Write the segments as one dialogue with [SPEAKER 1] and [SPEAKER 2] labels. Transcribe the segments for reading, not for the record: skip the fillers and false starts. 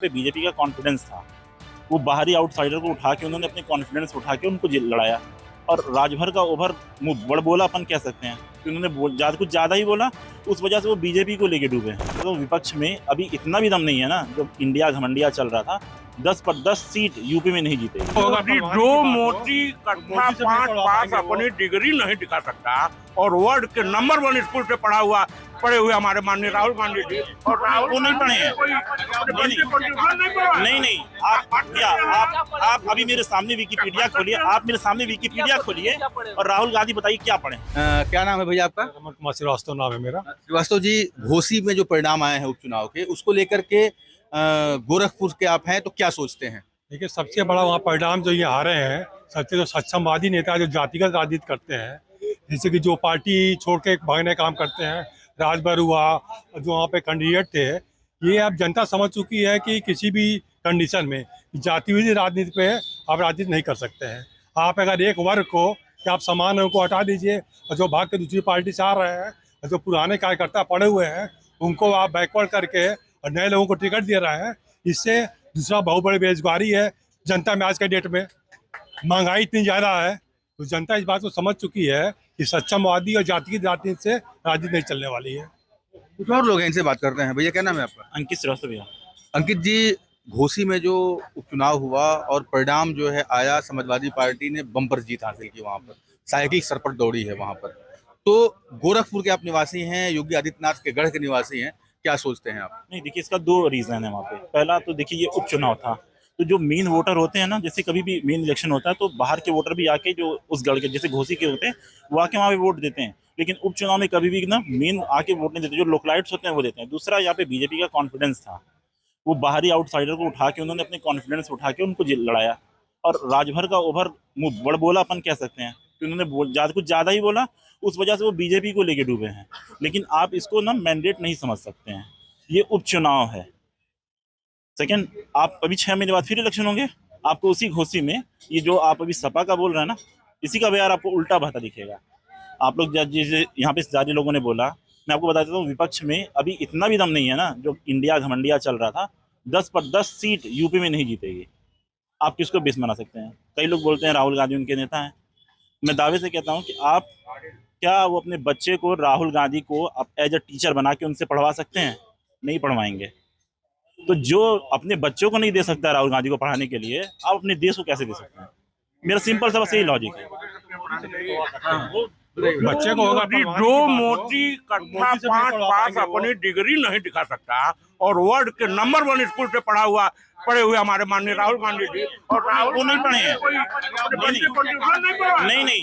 [SPEAKER 1] पे बीजेपी का कॉन्फिडेंस था। वो बाहरी आउटसाइडर को उठा के उन्होंने अपने कॉन्फिडेंस उठा के उनको लड़ाया और राजभर का ओवर बड़बोलापन कह सकते हैं कि उन्होंने कुछ ज़्यादा ही बोला। उस वजह से वो बीजेपी को लेके डूबे हैं। तो विपक्ष में अभी इतना भी दम नहीं है ना, जो इंडिया घमंडिया चल रहा था। 10 पर 10 सीट यूपी में नहीं जीतेगी।
[SPEAKER 2] मोदी जो मोदी कक्षा 5 पास अपनी डिग्री नहीं दिखा सकता और वर्ल्ड के नंबर 1 स्कूल से पढ़े हुए हमारे माननीय राहुल गांधी जी, और राहुल
[SPEAKER 1] वो नहीं पढ़े हैं। नहीं, आप अभी मेरे सामने विकिपीडिया खोलिए, और राहुल गांधी बताइए क्या पढ़े।
[SPEAKER 3] क्या नाम है भैया आपका?
[SPEAKER 4] रमन कुमार श्रीवास्तव नाम है मेरा।
[SPEAKER 3] श्रीवास्तव जी, घोसी में जो परिणाम आए हैं उपचुनाव के, उसको लेकर के गोरखपुर के आप हैं तो क्या सोचते हैं?
[SPEAKER 4] देखिए, सबसे बड़ा वहाँ परिणाम जो ये हारे हैं, सबसे जो सक्षमवादी नेता जो जातिगत राजनीति करते हैं, जैसे कि जो पार्टी छोड़ के भागने काम करते हैं, राजभर हुआ, जो वहाँ पे कैंडिडेट थे, ये अब जनता समझ चुकी है कि किसी भी कंडीशन में जातिवादी राजनीति पे आप राजनीति नहीं कर सकते हैं। आप अगर एक वर्ग को कि आप समान को हटा दीजिए और जो भाग के दूसरी पार्टी से आ रहे हैं और जो पुराने कार्यकर्ता पड़े हुए हैं उनको आप बैकवर्ड करके और नए लोगों को टिकट दे रहे हैं, इससे दूसरा बहुत बड़ी बेरोजगारी है जनता में। आज के डेट में महंगाई इतनी ज़्यादा है, तो जनता इस बात को समझ चुकी है कि सक्षमवादी और जाति की राजनीति से राजनीति नहीं चलने वाली है।
[SPEAKER 3] कुछ और लोग हैं, इनसे बात करते हैं। भैया क्या नाम है आपका?
[SPEAKER 1] अंकित श्रीवास्तव भैया।
[SPEAKER 3] अंकित जी, घोसी में जो उपचुनाव हुआ और परिणाम जो है आया, समाजवादी पार्टी ने बम्पर जीत हासिल की, वहां पर साइकिल सरपट दौड़ी है वहां पर। तो गोरखपुर के आप निवासी हैं, योगी आदित्यनाथ के गढ़ के निवासी हैं, क्या सोचते हैं आप?
[SPEAKER 1] नहीं, देखिए, इसका 2 रीजन है वहाँ पे। पहला तो देखिए, ये उपचुनाव था, तो जो मेन वोटर होते हैं ना, जैसे कभी भी मेन इलेक्शन होता है तो बाहर के वोटर भी आके जो उस गढ़ के जैसे घोसी के होते हैं वो आके वहाँ पे वोट देते हैं। लेकिन उपचुनाव में कभी भी ना मेन आके वोट नहीं देते, जो लोकलाइट्स होते हैं वो देते हैं। दूसरा, यहाँ पे बीजेपी का कॉन्फिडेंस था। वो बाहरी आउटसाइडर को उठा के उन्होंने अपने कॉन्फिडेंस उठा के उनको लड़ाया और राजभर का ओवर बड़बोलापन कह सकते हैं कि उन्होंने कुछ ज़्यादा ही बोला। उस वजह से वो बीजेपी को लेके डूबे हैं। लेकिन आप इसको ना मैंडेट नहीं समझ सकते हैं, ये उपचुनाव है। सेकंड, आप अभी 6 महीने बाद फिर इलेक्शन होंगे, आपको उसी घोसी में ये जो आप अभी सपा का बोल रहे हैं ना, इसी का बयार आपको उल्टा बहता दिखेगा। आप लोग जैसे यहाँ पे सारे लोगों ने बोला, मैं आपको बता देता हूँ, विपक्ष में अभी इतना भी दम नहीं है ना, जो इंडिया घमंडिया चल रहा था। 10 पर 10 सीट यूपी में नहीं जीतेगी। आप किसको बेस बना सकते हैं? कई लोग बोलते हैं राहुल गांधी उनके नेता हैं। मैं दावे से कहता हूँ कि आप क्या वो अपने बच्चे को, राहुल गांधी को एज अ टीचर बना के उनसे पढ़वा सकते हैं? नहीं पढ़वाएंगे। तो जो अपने बच्चों को नहीं दे सकता राहुल गांधी को पढ़ाने के लिए, आप अपने देश को कैसे दे सकते हैं? मेरा सिंपल सा बस यही लॉजिक है।
[SPEAKER 4] बच्चे को होगा
[SPEAKER 2] जो मोदी कक्षा 5 पास अपनी डिग्री नहीं दिखा सकता और वर्ल्ड के नंबर 1 स्कूल से पढ़े हुए हमारे माननीय राहुल गांधी जी, और राहुल
[SPEAKER 1] वो नहीं पढ़े हैं। नहीं,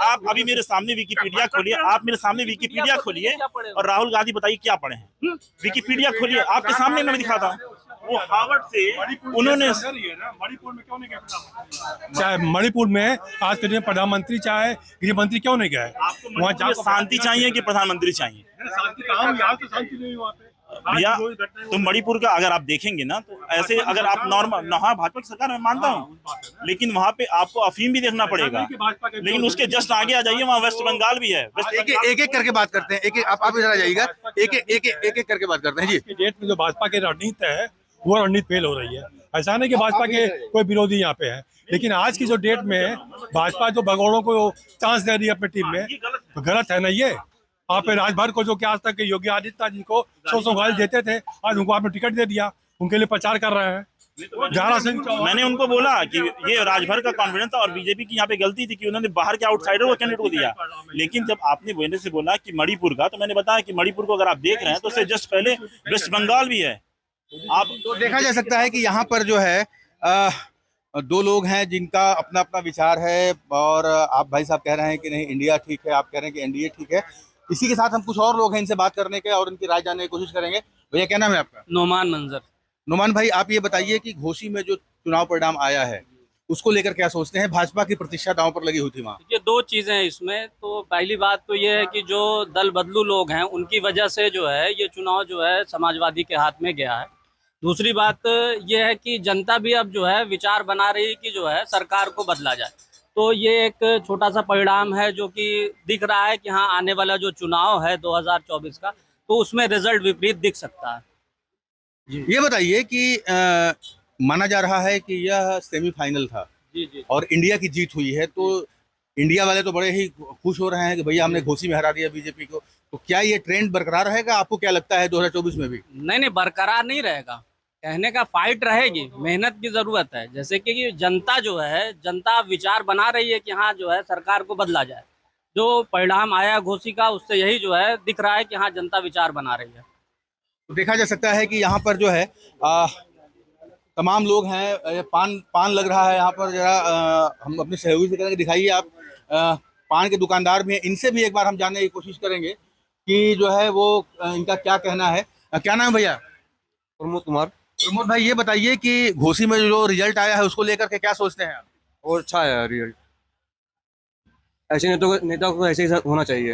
[SPEAKER 1] आप अभी मेरे सामने विकिपीडिया खोलिए, और राहुल गांधी बताइए क्या पढ़े हैं। विकिपीडिया खोलिए, आपके सामने मैं दिखाता हूँ। वो हार्वर्ड से उन्होंने,
[SPEAKER 4] मणिपुर में क्यों नहीं गए? चाहे मणिपुर में आज के दिन प्रधानमंत्री चाहे गृह मंत्री क्यों नहीं गए?
[SPEAKER 1] वहाँ शांति चाहिए कि प्रधानमंत्री चाहिए?
[SPEAKER 4] शांति कहाँ? यहाँ तो शांति नहीं वहाँ पे
[SPEAKER 1] भैया। तो मणिपुर का अगर आप देखेंगे ना, तो ऐसे अगर आप नॉर्मल, हाँ भाजपा की सरकार मैं मानता हूँ, लेकिन वहाँ पे आपको अफीम भी देखना पड़ेगा। लेकिन उसके जस्ट आगे आ जाइए, वहाँ वेस्ट बंगाल भी है।
[SPEAKER 3] एक एक करके बात करते हैं। एक आप इधर आ जाइएगा, एक करके बात करते हैं जी।
[SPEAKER 4] डेट में जो भाजपा की रणनीति है वो रणनीति फेल हो रही है। ऐसा नहीं कि भाजपा के कोई विरोधी यहाँ पे है, लेकिन आज की जो डेट में भाजपा जो भगोड़ों को चांस दे रही है अपनी टीम में, तो गलत है ना ये। आप राजभर को जो कि आज तक योगी आदित्यनाथ जी को 100 गाली देते थे, आज उनको आपने टिकट दे दिया, उनके लिए प्रचार कर रहे हैं।
[SPEAKER 1] मैंने उनको बोला कि ये राजभर का कॉन्फिडेंस था और बीजेपी की यहाँ पे गलती थी कि उन्होंने बाहर के आउटसाइडर को कैंडिडेट को दिया। लेकिन जब आपने बोलने से बोला कि मणिपुर का, तो मैंने बताया कि मणिपुर को अगर आप देख रहे हैं तो उससे जस्ट पहले वेस्ट बंगाल भी है।
[SPEAKER 3] आप तो देखा जा सकता है कि यहाँ पर जो है 2 लोग हैं जिनका अपना अपना विचार है, और आप भाई साहब कह रहे हैं कि नहीं इंडिया ठीक है, आप कह रहे हैं कि एनडीए ठीक है। इसी के साथ हम कुछ और लोग हैं, इनसे बात करने के और उनकी राय जानने की कोशिश करेंगे। भैया क्या नाम है आपका?
[SPEAKER 5] नोमान मंजर।
[SPEAKER 3] नोमान भाई, आप ये बताइए कि घोसी में जो चुनाव परिणाम आया है उसको लेकर क्या सोचते हैं? भाजपा की प्रतिष्ठा दांव पर लगी हुई थी वहाँ।
[SPEAKER 5] ये 2 चीजें हैं इसमें। तो पहली बात तो ये है कि जो दल बदलू लोग हैं उनकी वजह से जो है ये चुनाव जो है समाजवादी के हाथ में गया है। दूसरी बात ये है कि जनता भी अब जो है विचार बना रही है कि जो है सरकार को बदला जाए। तो ये एक छोटा सा परिणाम है जो कि दिख रहा है कि हाँ, आने वाला जो चुनाव है 2024 का, तो उसमें रिजल्ट विपरीत दिख सकता है।
[SPEAKER 3] ये बताइए कि माना जा रहा है कि यह सेमीफाइनल था
[SPEAKER 5] जी जी।
[SPEAKER 3] और इंडिया की जीत हुई है, तो इंडिया वाले तो बड़े ही खुश हो रहे हैं कि भैया हमने घोसी में हरा दिया बीजेपी को। तो क्या ये ट्रेंड बरकरार रहेगा? आपको क्या लगता है 2024 में भी?
[SPEAKER 5] नहीं, बरकरार नहीं रहेगा। कहने का फाइट रहेगी, मेहनत की जरूरत है। जैसे कि जनता जो है, जनता विचार बना रही है कि हाँ जो है सरकार को बदला जाए। जो परिणाम आया घोसी का, उससे यही जो है दिख रहा है कि हाँ जनता विचार बना रही है।
[SPEAKER 3] तो देखा जा सकता है कि यहाँ पर जो है तमाम लोग हैं। पान पान लग रहा है यहाँ पर। जरा हम अपने सहयोगी से करेंगे, दिखाइए आप। पान के दुकानदार भी हैं, इनसे भी एक बार हम जानने की कोशिश करेंगे कि जो है वो इनका क्या कहना है। क्या नाम है भैया?
[SPEAKER 6] प्रमोद कुमार।
[SPEAKER 3] प्रमोद भाई, ये बताइए कि घोसी में जो रिजल्ट आया है उसको लेकर के क्या सोचते हैं आप?
[SPEAKER 6] और अच्छा है रिजल्ट। ऐसे नेता को ऐसे ही होना चाहिए।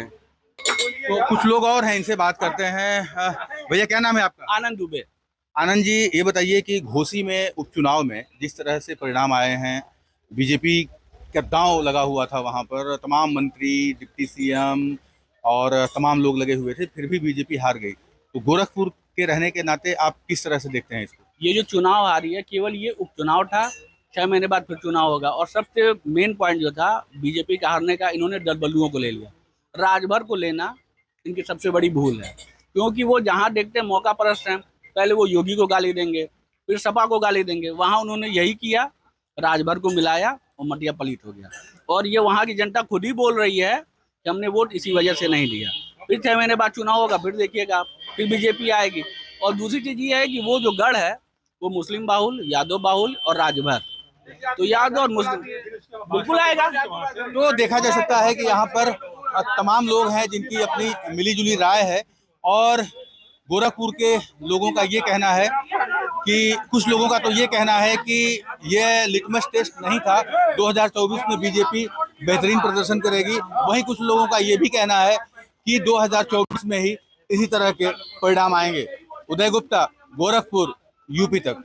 [SPEAKER 3] तो कुछ लोग और हैं, इनसे बात करते हैं। भैया क्या नाम है आपका?
[SPEAKER 5] आनंद दुबे।
[SPEAKER 3] आनंद जी, ये बताइए कि घोसी में उपचुनाव में जिस तरह से परिणाम आए हैं, बीजेपी का दांव लगा हुआ था, वहां पर तमाम मंत्री, डिप्टी सीएम और तमाम लोग लगे हुए थे, फिर भी बीजेपी हार गई। तो गोरखपुर के रहने के नाते आप किस तरह से देखते हैं इसको?
[SPEAKER 5] ये जो चुनाव आ रही है, केवल ये उपचुनाव था। 6 महीने बाद फिर चुनाव होगा। और सबसे मेन पॉइंट जो था बीजेपी का हारने का, इन्होंने दल बदलुओं को ले लिया। राजभर को लेना इनकी सबसे बड़ी भूल है, क्योंकि वो जहाँ देखते हैं मौका परस्त हैं। पहले वो योगी को गाली देंगे, फिर सपा को गाली देंगे। वहाँ उन्होंने यही किया, राजभर को मिलाया और मटिया पलीत हो गया। और ये वहाँ की जनता खुद ही बोल रही है कि हमने वोट इसी वजह से नहीं दिया। फिर 6 महीने बाद चुनाव होगा, फिर देखिएगा आप, फिर बीजेपी आएगी। और दूसरी चीज़ ये है कि वो जो गढ़ है वो मुस्लिम बाहुल, यादव बाहुल और राजभर। तो यादव और मुस्लिम बिल्कुल आएगा।
[SPEAKER 3] तो देखा जा सकता है कि यहाँ पर तमाम लोग हैं जिनकी अपनी मिलीजुली राय है। और गोरखपुर के लोगों का ये कहना है कि कुछ लोगों का तो ये कहना है कि ये लिटमस टेस्ट नहीं था, 2024 में बीजेपी बेहतरीन प्रदर्शन करेगी। वहीं कुछ लोगों का ये भी कहना है कि 2024 में ही इसी तरह के परिणाम आएंगे। उदय गुप्ता, गोरखपुर, यूपी तक।